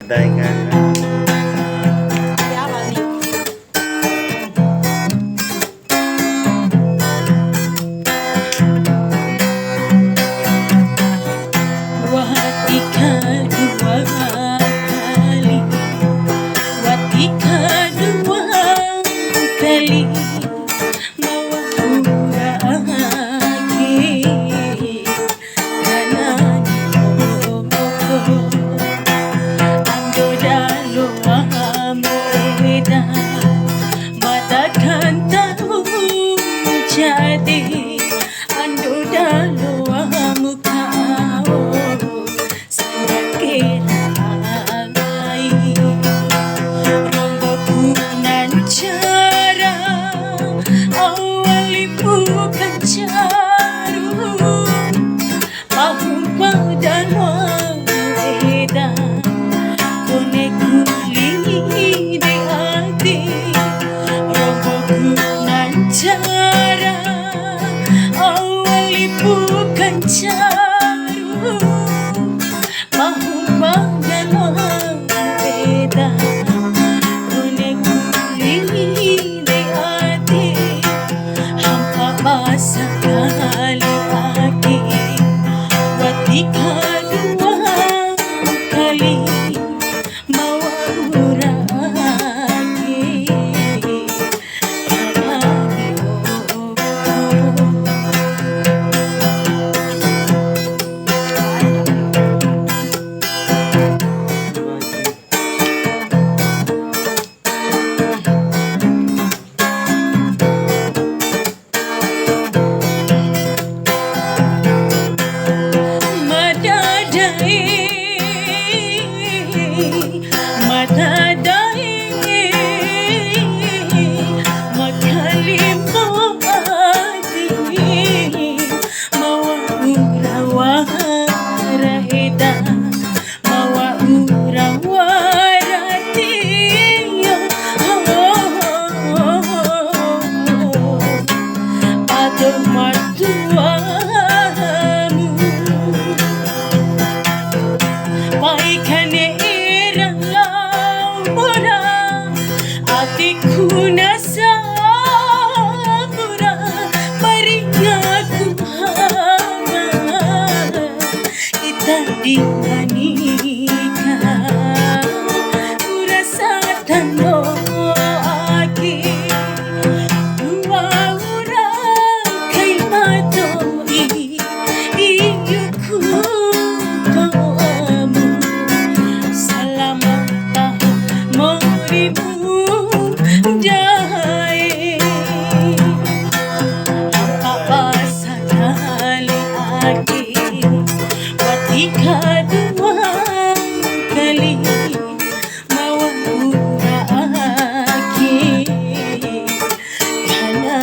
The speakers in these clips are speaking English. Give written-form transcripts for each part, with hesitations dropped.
dengan Di awal nih. Watika dua kali, watika dua kali, mawa lagi karena ando dalo ameda mata kan tahu jadi ando dalo muka bukan caru mahu padalah beda kuning kuning di hati hampa basa kali lagi watika dua kali mawa uragi di manika kurasa tano aki dua orang kai matoi iyuku kamu selamat tahun moribu jai apa sadali aki watika dua kali mawa uragi karena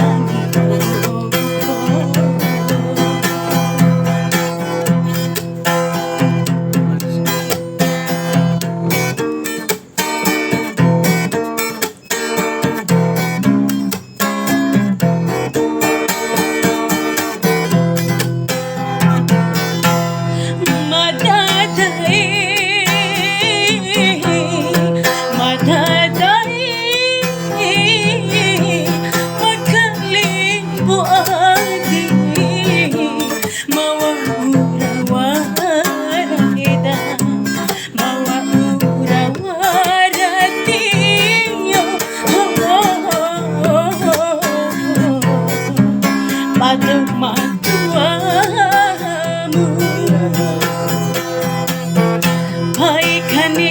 matuamu baik kani